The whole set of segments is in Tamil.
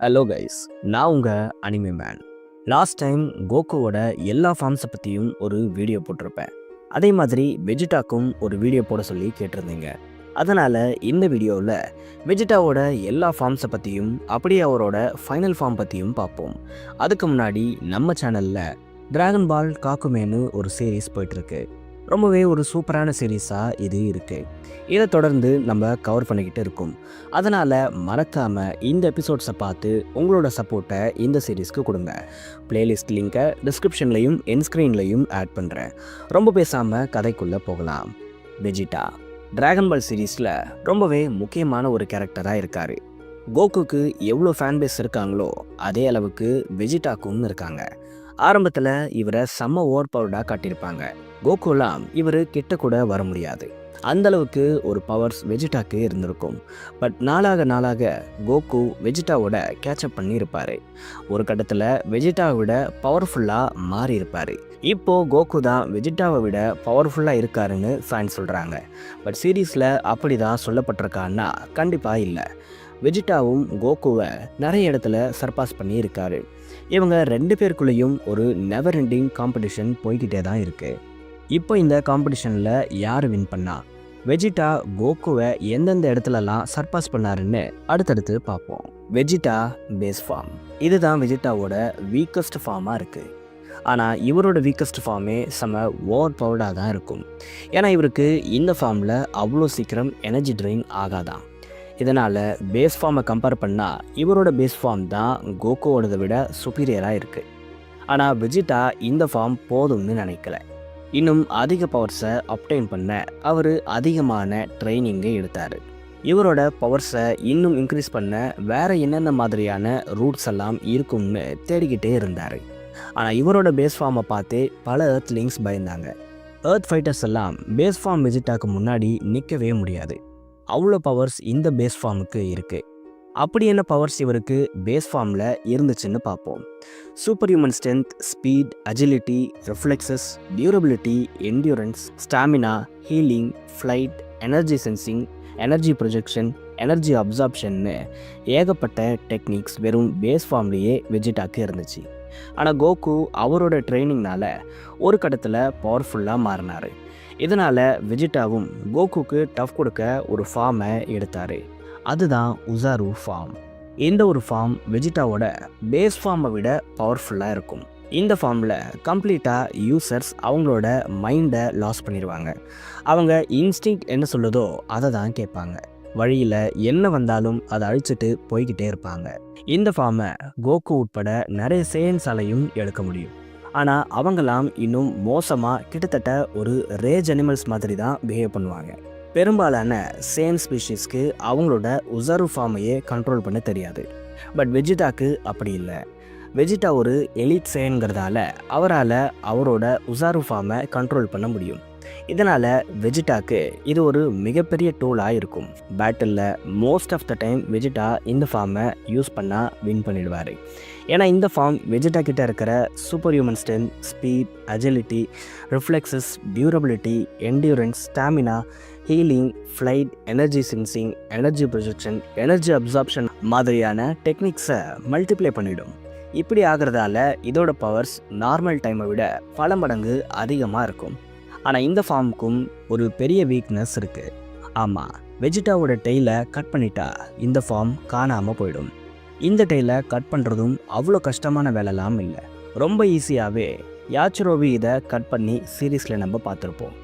ஹலோ கைஸ், நான் உங்கள் அனிமே மேன். லாஸ்ட் டைம் கோகுவோட எல்லா ஃபார்ம்ஸை பற்றியும் ஒரு வீடியோ போட்டிருப்பேன். அதே மாதிரி வெஜிடாக்கும் ஒரு வீடியோ போட சொல்லி கேட்டிருந்தீங்க. அதனால் இந்த வீடியோவில் வெஜிடாவோட எல்லா ஃபார்ம்ஸை பற்றியும் அப்படியே அவரோட ஃபைனல் ஃபார்ம் பற்றியும் பார்ப்போம். அதுக்கு முன்னாடி நம்ம சேனலில் டிராகன் பால் காக்குமேனு ஒரு சீரீஸ் போயிட்டுருக்கு. ரொம்பவே ஒரு சூப்பரான சீரீஸாக இது இருக்குது. இதை தொடர்ந்து நம்ம கவர் பண்ணிக்கிட்டு இருக்கோம். அதனால் மறக்காமல் இந்த எபிசோட்ஸை பார்த்து உங்களோட சப்போர்ட்டை இந்த சீரீஸ்க்கு கொடுங்க. பிளேலிஸ்ட் லிங்கை டிஸ்கிரிப்ஷன்லையும் என்ஸ்க்ரீன்லையும் ஆட் பண்ணுறேன். ரொம்ப பேசாமல் கதைக்குள்ளே போகலாம். வெஜிடா டிராகன் பால் சீரீஸில் ரொம்பவே முக்கியமான ஒரு கேரக்டராக இருக்கார். கோகுக்கு எவ்வளோ ஃபேன் பேஸ் இருக்காங்களோ அதே அளவுக்கு வெஜிடாக்கும் இருக்காங்க. ஆரம்பத்தில் இவரை செம்ம ஓவர் பவர்டாக காட்டியிருப்பாங்க. கோகுலாம் இவர் கிட்ட கூட வர முடியாது. அந்தளவுக்கு ஒரு பவர்ஸ் வெஜிடாக்கு இருந்திருக்கும். பட் நாளாக கோகு வெஜிடாவோட கேட்சப் பண்ணியிருப்பார். ஒரு கட்டத்தில் வெஜிடாவை விட பவர்ஃபுல்லாக மாறி இருப்பார். இப்போது கோகு தான் வெஜிடாவை விட பவர்ஃபுல்லாக இருக்காருன்னு ஃபேன்ஸ் சொல்கிறாங்க. பட் சீரீஸில் அப்படி தான் சொல்லப்பட்டிருக்கான்னா கண்டிப்பாக இல்லை. வெஜிடாவும் கோகுவை நிறைய இடத்துல சர்பாஸ் பண்ணி இருக்காரு. இவங்க ரெண்டு பேருக்குள்ளேயும் ஒரு நெவர் எண்டிங் காம்படிஷன் போய்கிட்டே தான் இருக்குது. இப்போ இந்த காம்படிஷனில் யார் வின் பண்ணா, வெஜிடா கோகுவை எந்தெந்த இடத்துலலாம் சர்பாஸ் பண்ணாருன்னு அடுத்தடுத்து பார்ப்போம். வெஜிடா பேஸ் ஃபார்ம் இதுதான் வெஜிடாவோட வீக்கஸ்ட் ஃபார்மாக இருக்குது. ஆனால் இவரோட வீக்கஸ்ட் ஃபார்மே செம்ம ஓவர் பவர்டாக தான் இருக்கும். ஏன்னா இவருக்கு இந்த ஃபார்மில் அவ்வளோ சீக்கிரம் எனர்ஜி ட்ரெயின் ஆகாதான். இதனால் பேஸ் ஃபார்மை கம்பேர் பண்ணால் இவரோட பேஸ் ஃபார்ம் தான் கோகுவோடதை விட சுப்பீரியராக இருக்குது. ஆனால் வெஜிடா இந்த ஃபார்ம் போதும்னு நினைக்கல. இன்னும் அதிக பவர்ஸை அப்டைன் பண்ண அவர் அதிகமான ட்ரைனிங்கை எடுத்தார். இவரோட பவர்ஸை இன்னும் இன்க்ரீஸ் பண்ண வேறு என்னென்ன மாதிரியான ரூட்ஸ் எல்லாம் இருக்கும்னு தேடிக்கிட்டே இருந்தார். ஆனால் இவரோட பேஸ் ஃபார்மை பார்த்தே பல எர்த்லிங்ஸ் பயந்தாங்க. எர்த் ஃபைட்டர்ஸ் எல்லாம் பேஸ் ஃபார்ம் வெஜிடாக்கு முன்னாடி நிற்கவே முடியாது. அவ்வளோ பவர்ஸ் இந்த பேஸ் ஃபார்முக்கு இருக்குது. அப்படி என்ன பவர்ஸ் இவருக்கு பேஸ் ஃபார்மில் இருந்துச்சுன்னு பார்ப்போம். Super human strength, speed, agility, reflexes, durability, endurance, stamina, healing, flight, energy sensing, energy projection, energy அப்சார்ப்ஷன்னு ஏகப்பட்ட டெக்னிக்ஸ் வெறும் பேஸ் ஃபார்ம்லேயே வெஜிடாக்கு இருந்துச்சு. ஆனால் கோகு அவரோட ட்ரைனிங்னால் ஒரு கட்டத்தில் பவர்ஃபுல்லாக மாறினார். இதனால் வெஜிடாவும் கோகுக்கு டஃப் கொடுக்க ஒரு ஃபார்மை எடுத்தார். அதுதான் உசாரு ஃபார்ம். இந்த ஒரு ஃபார்ம் வெஜிடாவோட பேஸ் ஃபார்மை விட பவர்ஃபுல்லாக இருக்கும். இந்த ஃபார்மில் கம்ப்ளீட்டாக யூசர்ஸ் அவங்களோட மைண்டை லாஸ் பண்ணிடுவாங்க. அவங்க இன்ஸ்டிங்க்ட் என்ன சொல்லுதோ அதை தான் கேட்பாங்க. வழியில் என்ன வந்தாலும் அதை அழிச்சிட்டு போய்கிட்டே இருப்பாங்க. இந்த ஃபார்மை கோகு உட்பட நிறைய சேயன்ஸாலையும் எடுக்க முடியும். ஆனால் அவங்களாம் இன்னும் மோசமாக கிட்டத்தட்ட ஒரு ரேஜ் அனிமல்ஸ் மாதிரி தான் பிஹேவ் பண்ணுவாங்க. பெரும்பாலான சேன் ஸ்பீஷீஸ்க்கு அவங்களோட உசாரு ஃபார்மையே கண்ட்ரோல் பண்ண தெரியாது. பட் வெஜிடாக்கு அப்படி இல்லை. வெஜிடா ஒரு எலிட் சேன்கிறதால அவரால் அவரோட உசாரு ஃபார்மை கண்ட்ரோல் பண்ண முடியும். இதனால் வெஜிடாக்கு இது ஒரு மிகப்பெரிய டூலாக இருக்கும். பேட்டிலில் most of the time Vegeta இந்த ஃபார்மை யூஸ் பண்ணால் வின் பண்ணிடுவார். ஏன்னா இந்த ஃபார்ம் வெஜிடா கிட்ட இருக்கிற super human strength, speed, agility, reflexes, durability, endurance, stamina, healing, flight, energy sensing, energy projection, energy absorption மாதிரியான டெக்னிக்ஸை மல்டிப்ளை பண்ணிடும். இப்படி ஆகிறதால இதோட பவர்ஸ் நார்மல் டைமை விட பல மடங்கு அதிகமாக இருக்கும். ஆனால் இந்த ஃபார்முக்கும் ஒரு பெரிய வீக்னஸ் இருக்குது. ஆமாம், வெஜிடாவோட டெய்லை கட் பண்ணிட்டா இந்த ஃபார்ம் காணாமல் போயிடும். இந்த டெய்லை கட் பண்ணுறதும் அவ்வளோ கஷ்டமான வேலைலாம் இல்லை. ரொம்ப ஈஸியாகவே யாச்சிரோவி இதை கட் பண்ணி சீரீஸில் நம்ம பார்த்துருப்போம்.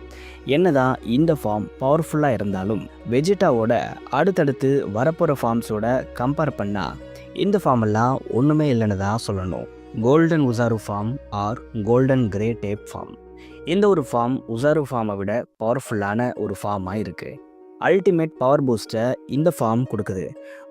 என்னதான் இந்த ஃபார்ம் பவர்ஃபுல்லாக இருந்தாலும் வெஜிடாவோட அடுத்தடுத்து வரப்போகிற ஃபார்ம்ஸோட கம்பேர் பண்ணால் இந்த ஃபார்மெல்லாம் ஒன்றுமே இல்லைன்னு தான் சொல்லணும். கோல்டன் உசாரு form or golden great ape form. இந்த ஒரு ஃபார்ம் உசாரு ஃபார்மை விட பவர்ஃபுல்லான ஒரு ஃபார்மாக இருக்குது. அல்டிமேட் பவர் பூஸ்ட்டை இந்த ஃபார்ம் கொடுக்குது.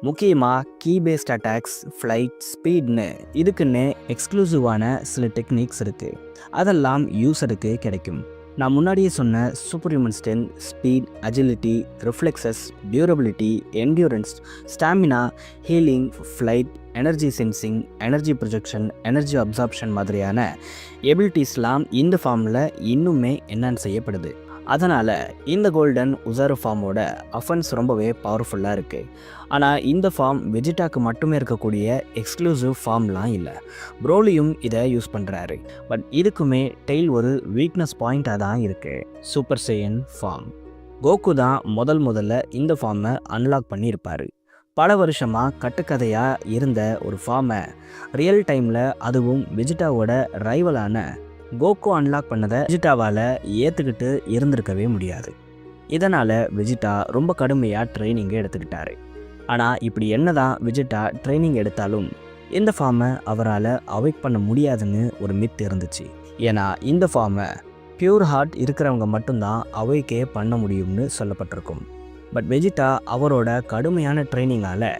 முக்கியமாக கீ பேஸ்ட் அட்டாக்ஸ், ஃப்ளைட், ஸ்பீட்னு இதுக்குன்னு எக்ஸ்க்ளூசிவான சில டெக்னிக்ஸ் இருக்குது. அதெல்லாம் யூஸருக்கு கிடைக்கும். நான் முன்னாடியே சொன்ன super human strength, speed, agility, reflexes, durability, endurance, stamina, healing, flight, energy sensing, energy projection, energy absorption மாதிரியான எபிலிட்டிஸ்லாம் இந்த ஃபார்மில் இன்னுமே என்ஹான்ஸ் செய்யப்படுது. அதனால் இந்த கோல்டன் உசாரு ஃபார்மோட அஃபென்ஸ் ரொம்பவே பவர்ஃபுல்லாக இருக்குது. ஆனால் இந்த ஃபார்ம் வெஜிடாக்கு மட்டுமே இருக்கக்கூடிய எக்ஸ்க்ளூசிவ் ஃபார்ம்லாம் இல்லை. ப்ரோலியும் இதை யூஸ் பண்ணுறாரு. பட் இதுக்குமே டெய்ல் ஒரு வீக்னஸ் பாயிண்ட்டாக தான் இருக்குது. Super சையன் form. கோகு தான் முதல்ல இந்த ஃபார்மை அன்லாக் பண்ணியிருப்பார். பல வருஷமாக கட்டுக்கதையாக இருந்த ஒரு ஃபார்மை ரியல் டைமில், அதுவும் வெஜிடாவோட ரைவலான கோகு அன்லாக் பண்ணதை வெஜிடாவால் ஏற்றுக்கிட்டு இருந்திருக்கவே முடியாது. இதனால் வெஜிடா ரொம்ப கடுமையாக ட்ரைனிங்கை எடுத்துக்கிட்டாரு. ஆனால் இப்படி என்ன தான் வெஜிடா ட்ரைனிங் எடுத்தாலும் இந்த ஃபார்மை அவரால் அவாய்ட் பண்ண முடியாதுன்னு ஒரு மித் இருந்துச்சு. ஏன்னா இந்த ஃபார்மை பியூர் ஹார்ட் இருக்கிறவங்க மட்டும்தான் அவாய்க்கே பண்ண முடியும்னு சொல்லப்பட்டிருக்கும். பட் வெஜிடா அவரோட கடுமையான ட்ரைனிங்கால்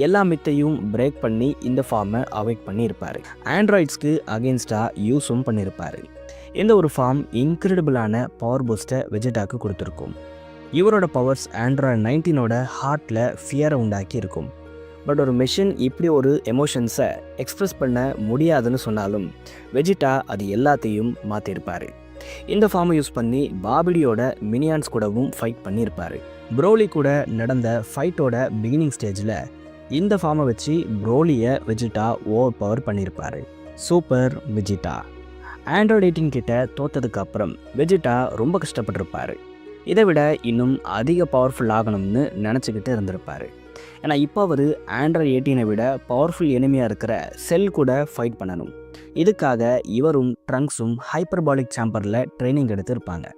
எல்லா மித்தையும் பிரேக் பண்ணி இந்த ஃபார்மை அவாய்ட் பண்ணியிருப்பார். ஆண்ட்ராய்ட்ஸ்க்கு அகெயின்ஸ்டாக யூஸும் பண்ணியிருப்பார். இந்த ஒரு ஃபார்ம் இன்க்ரெடிபிளான பவர் பூஸ்ட்டை வெஜிடாக்கு கொடுத்துருக்கும். இவரோட பவர்ஸ் ஆண்ட்ராய்ட் 19ஓட ஹார்ட்டில் ஃபியரை உண்டாக்கி இருக்கும். பட் ஒரு மெஷின் இப்படி ஒரு எமோஷன்ஸை எக்ஸ்ப்ரெஸ் பண்ண முடியாதுன்னு சொன்னாலும் வெஜிடா அது எல்லாத்தையும் மாற்றிருப்பார். இந்த ஃபார்மை யூஸ் பண்ணி பாபிடியோட மினியான்ஸ் கூடவும் ஃபைட் பண்ணியிருப்பார். ப்ரோலி கூட நடந்த ஃபைட்டோட பிகினிங் ஸ்டேஜில் இந்த ஃபார்மை வச்சு ப்ரோலியை வெஜிடா ஓவர் பவர் பண்ணியிருப்பார். Super Vegeta. ஆண்ட்ராய்ட் 18 கிட்ட தோற்றதுக்கு அப்புறம் வெஜிடா ரொம்ப கஷ்டப்பட்டிருப்பார். இதை விட இன்னும் அதிக பவர்ஃபுல் ஆகணும்னு நினச்சிக்கிட்டு இருந்திருப்பார். ஏன்னா இப்போ அவர் ஆண்ட்ராய்ட் 18 விட பவர்ஃபுல் எனிமையாக இருக்கிற செல் கூட ஃபைட் பண்ணணும். இதுக்காக இவரும் ட்ரங்க்ஸும் ஹைப்பர்பாலிக் சாம்பரில் ட்ரைனிங் எடுத்திருப்பாங்க.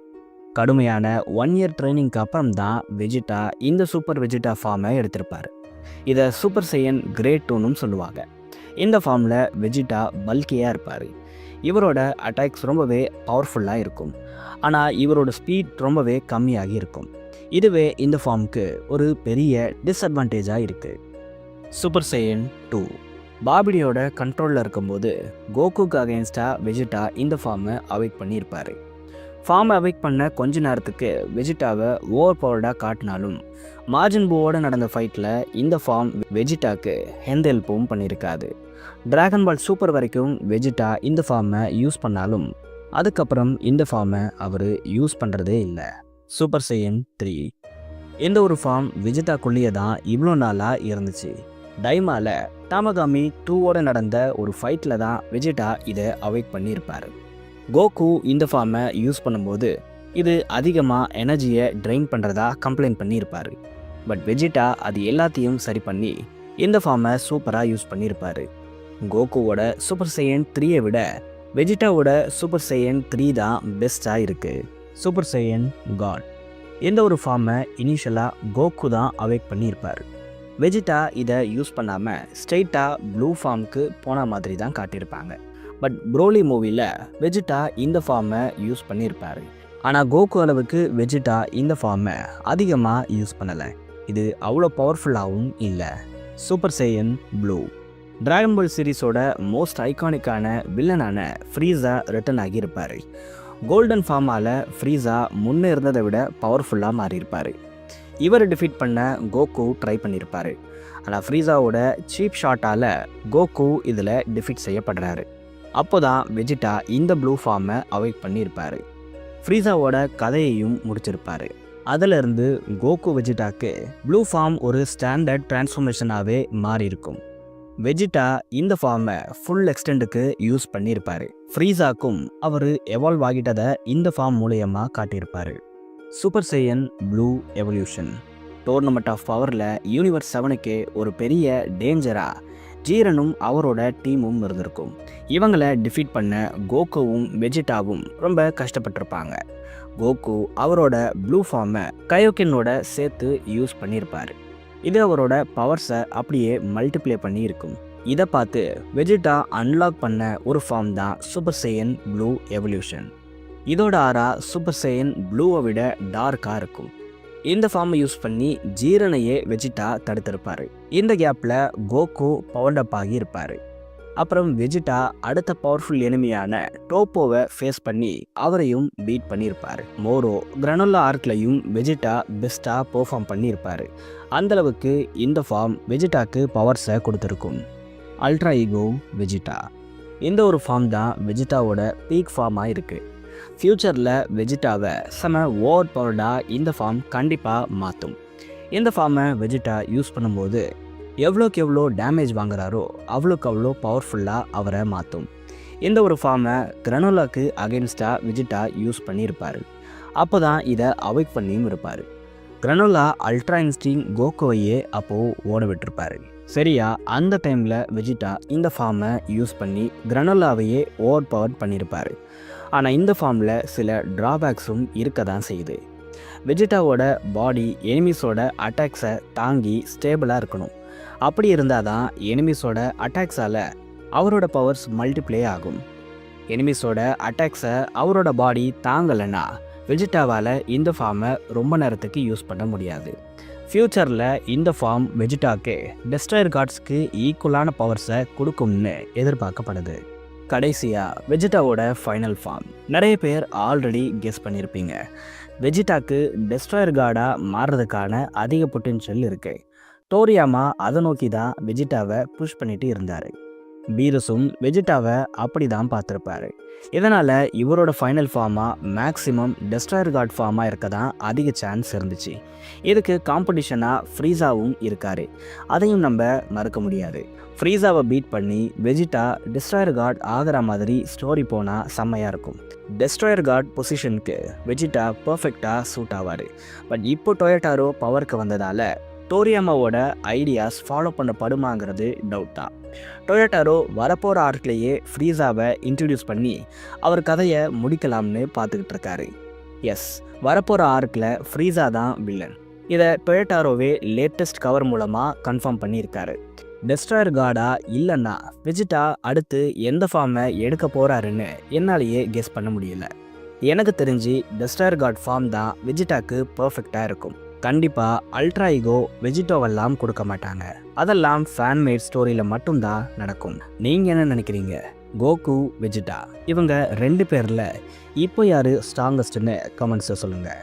கடுமையான 1 இயர் ட்ரைனிங்க்கு அப்புறம் தான் வெஜிடா இந்த சூப்பர் வெஜிடா ஃபார்மை எடுத்திருப்பார். இதை சூப்பர் சையன் கிரேட் 2னும் சொல்லுவாங்க. இந்த ஃபார்மில் வெஜிடா பல்கியாக இருப்பார். இவரோட அட்டாக்ஸ் ரொம்பவே பவர்ஃபுல்லாக இருக்கும். ஆனால் இவரோட ஸ்பீட் ரொம்பவே கம்மியாகி இருக்கும். இதுவே இந்த ஃபார்முக்கு ஒரு பெரிய டிஸ்அட்வான்டேஜாக இருக்குது. சூப்பர் சையன் 2. பாபிடியோட கண்ட்ரோலில் இருக்கும்போது கோகுக்கு அகெயின்ஸ்டாக வெஜிடா இந்த ஃபார்மை அவாய்ட் பண்ணியிருப்பார். ஃபார்மை அவாய்ட் பண்ண கொஞ்ச நேரத்துக்கு வெஜிடாவை ஓவர் பவர்டாக காட்டினாலும் மார்ஜின் பூவோடு நடந்த ஃபைட்டில் இந்த ஃபார்ம் வெஜிடாக்கு எந்த ஹெல்ப்பும் பண்ணியிருக்காது. டிராகன் பால் சூப்பர் வரைக்கும் வெஜிடா இந்த ஃபார்மை யூஸ் பண்ணாலும் அதுக்கப்புறம் இந்த ஃபார்மை அவர் யூஸ் பண்ணுறதே இல்லை. சூப்பர் சையன் 3. இந்த ஒரு ஃபார்ம் வெஜிடாக்குள்ளேயே தான் இவ்வளோ நாளாக இருந்துச்சு. டைமாவில் டாமகாமி 2ஓட நடந்த ஒரு ஃபைட்டில் தான் வெஜிடா இதை அவாய்ட் பண்ணியிருப்பார். கோகு இந்த ஃபார்மை யூஸ் பண்ணும்போது இது அதிகமாக எனர்ஜியை ட்ரெயின் பண்ணுறதா கம்ப்ளைண்ட் பண்ணியிருப்பார். பட் வெஜிடா அது எல்லாத்தையும் சரி பண்ணி இந்த ஃபார்மை சூப்பராக யூஸ் பண்ணியிருப்பார். கோகுவோட சூப்பர் சையன் 3ஐ விட வெஜிடாவோட சூப்பர் சையன் 3 தான் பெஸ்ட்டாக இருக்குது. Super Saiyan god. இந்த ஒரு ஃபார்மை இனிஷியலாக கோகு தான் அவேக் பண்ணியிருப்பார். வெஜிடா இதை யூஸ் பண்ணாமல் ஸ்ட்ரெயிட்டாக ப்ளூ ஃபார்முக்கு போன மாதிரி தான் காட்டியிருப்பாங்க. பட் ப்ரோலி மூவியில் வெஜிடா இந்த ஃபார்மை யூஸ் பண்ணியிருப்பார். ஆனால் கோகு அளவுக்கு வெஜிடா இந்த ஃபார்மை அதிகமாக யூஸ் பண்ணலை. இது அவ்வளோ பவர்ஃபுல்லாகவும் இல்லை. Super Saiyan blue. Dragon ball சீரீஸோட மோஸ்ட் ஐகானிக்கான வில்லனான ஃப்ரீஸா ரிட்டர்ன் ஆகியிருப்பார். கோல்டன் ஃபார்மால் ஃப்ரீஸா முன்னே இருந்ததை விட பவர்ஃபுல்லாக மாறியிருப்பார். இவரை டிஃபீட் பண்ண கோகு ட்ரை பண்ணியிருப்பார். ஆனால் ஃப்ரீஸாவோட சீப் ஷாட்டால் கோகு இதில் டிஃபீட் செய்யப்படுறாரு. அப்போ தான் வெஜிடா இந்த ப்ளூ ஃபார்மை அவாய்ட் பண்ணியிருப்பார். ஃப்ரீஸாவோட கதையையும் முடிச்சிருப்பார். அதிலிருந்து கோகு வெஜிடாக்கு ப்ளூ ஃபார்ம் ஒரு ஸ்டாண்டர்ட் டிரான்ஸ்ஃபர்மேஷனாகவே மாறி இருக்கும். வெஜிடா இந்த ஃபார்மை ஃபுல் எக்ஸ்டெண்டுக்கு யூஸ் பண்ணியிருப்பார். ஃப்ரீஸாக்கும் அவர் எவால்வ் ஆகிட்டதை இந்த ஃபார்ம் மூலயமா காட்டியிருப்பார். Super Saiyan blue evolution. Tournament of பவரில் யூனிவர்ஸ் 7க்கே ஒரு பெரிய டேஞ்சராக ஜீரனும் அவரோட டீமும் இருந்திருக்கும். இவங்களை டிஃபீட் பண்ண கோகுவும் வெஜிடாவும் ரொம்ப கஷ்டப்பட்டிருப்பாங்க. கோகு அவரோட ப்ளூ ஃபார்மை கயோக்கினோட சேர்த்து யூஸ் பண்ணியிருப்பார். இது அவரோட பவர்ஸை அப்படியே மல்டிப்ளை பண்ணி இருக்கும். இதை பார்த்து வெஜிடா அன்லாக் பண்ண ஒரு ஃபார்ம் தான் சூப்பர் சையன் ப்ளூ எவல்யூஷன். இதோட ஆரா சூப்பர் சையன் ப்ளூவை விட டார்க்காக இருக்கும். இந்த ஃபார்மை யூஸ் பண்ணி ஜீரனையே வெஜிடா தடுத்திருப்பார். இந்த கேப்பில் கோகு பவர்டப் ஆகி இருப்பார். அப்புறம் வெஜிடா அடுத்த பவர்ஃபுல் எனிமியான டோப்போவை ஃபேஸ் பண்ணி அவரையும் பீட் பண்ணியிருப்பார். மோரோ கிரனோலா ஆர்க்லையும் வெஜிடா பெஸ்ட்டாக பெர்ஃபார்ம் பண்ணியிருப்பார். அந்தளவுக்கு இந்த ஃபார்ம் வெஜிடாக்கு பவர்ஸை கொடுத்துருக்கும். Ultra ego Vegeta. இந்த ஒரு ஃபார்ம் தான் வெஜிடாவோட பீக் ஃபார்மாக இருக்குது. ஃப்யூச்சரில் வெஜிட்டாவை செம ஓவர் பவர்டாக இந்த ஃபார்ம் கண்டிப்பாக மாற்றும். இந்த ஃபார்மை வெஜிட்டா யூஸ் பண்ணும்போது எவ்வளோக்கு எவ்வளோ டேமேஜ் வாங்குறாரோ அவ்வளோக்கு அவ்வளோ பவர்ஃபுல்லாக அவரை மாற்றும். இந்த ஒரு ஃபார்மை கிரனோலாக்கு அகென்ஸ்டாக வெஜிட்டா யூஸ் பண்ணியிருப்பார். அப்போ தான் இதை அவாய்ட் பண்ணியும் இருப்பார். கிரனோலா அல்ட்ரா இன்ஸ்டிங் கோகோவையே அப்போது ஓட விட்டுருப்பார். சரியா அந்த டைமில் வெஜிட்டா இந்த ஃபார்மை யூஸ் பண்ணி கிரனோலாவையே ஓவர் பவர் பண்ணியிருப்பார். ஆனால் இந்த ஃபார்மில் சில ட்ராபேக்ஸும் இருக்க தான் செய்யுது. வெஜிட்டாவோட பாடி எனிமீஸோட அட்டாக்ஸை தாங்கி ஸ்டேபிளாக இருக்கணும். அப்படி இருந்தால் தான் எனிமீஸோட அட்டாக்ஸால் அவரோட பவர்ஸ் மல்டிப்ளே ஆகும். எனிமீஸோட அட்டாக்ஸை அவரோட பாடி தாங்கலைன்னா வெஜிட்டாவால் இந்த ஃபார்மை ரொம்ப நேரத்துக்கு யூஸ் பண்ண முடியாது. ஃப்யூச்சரில் இந்த ஃபார்ம் வெஜிட்டாக்கு டெஸ்ட்ராயர் கார்ட்ஸ்க்கு ஈக்குவலான பவர்ஸை கொடுக்கும்னு எதிர்பார்க்கப்படுது. கடைசியாக வெஜிட்டாவோட ஃபைனல் ஃபார்ம் நிறைய பேர் ஆல்ரெடி கெஸ் பண்ணியிருப்பீங்க. வெஜிட்டாக்கு டெஸ்ட்ராயர் கார்டாக மாறுறதுக்கான அதிக பொட்டென்ஷியல் இருக்குது. டோரியாமா அதை நோக்கி தான் வெஜிட்டாவை புஷ் பண்ணிட்டு இருந்தார். பீரஸும் வெஜிட்டாவை அப்படி தான் பார்த்துருப்பாரு. இதனால் இவரோட ஃபைனல் ஃபார்மாக மேக்ஸிமம் டெஸ்ட்ராயர் கார்ட் ஃபார்மாக இருக்க தான் அதிக சான்ஸ் இருந்துச்சு. இதுக்கு காம்படிஷனாக ஃப்ரீஸாவும் இருக்கார். அதையும் நம்ம மறக்க முடியாது. ஃப்ரீஸாவை பீட் பண்ணி வெஜிட்டா டெஸ்ட்ராயர் கார்ட் ஆகிற மாதிரி ஸ்டோரி போனால் செம்மையாக இருக்கும். டெஸ்ட்ராயர் கார்ட் பொசிஷனுக்கு வெஜிட்டா பர்ஃபெக்டாக சூட் ஆவார். பட் இப்போ டொயோட்டாரோ பவருக்கு வந்ததால் டோரியாமாவோட ஐடியாஸ் ஃபாலோ பண்ணப்படுமாங்கிறது டவுட் தான். டொயோட்டாரோ வரப்போகிற ஆர்க்லேயே ஃப்ரீஸாவை இன்ட்ரடியூஸ் பண்ணி அவர் கதையை முடிக்கலாம்னு பார்த்துக்கிட்டு இருக்காரு. எஸ், வரப்போகிற ஆர்க்கில் ஃப்ரீஸா தான் வில்லன். இதை டொயோட்டாரோவே லேட்டஸ்ட் கவர் மூலமாக கன்ஃபார்ம் பண்ணியிருக்காரு. டெஸ்ட்ராயர் கார்டா இல்லைன்னா வெஜிட்டா அடுத்து எந்த ஃபார்மை எடுக்க போகிறாருன்னு என்னாலேயே கெஸ் பண்ண முடியல. எனக்கு தெரிஞ்சு டெஸ்ட்ராயர் கார்ட் ஃபார்ம் தான் வெஜிட்டாக்கு பர்ஃபெக்டாக இருக்கும். கண்டிப்பாக அல்ட்ரா ஈகோ வெஜிட்டோவெல்லாம் கொடுக்க மாட்டாங்க. அதெல்லாம் ஃபேன்மேட் ஸ்டோரியில் மட்டும்தான் நடக்கும். நீங்கள் என்ன நினைக்கிறீங்க? கோகு, வெஜிட்டா இவங்க 2 பேரில் இப்போ யார் ஸ்ட்ராங்கஸ்ட்னு கமெண்ட்ஸை சொல்லுங்கள்.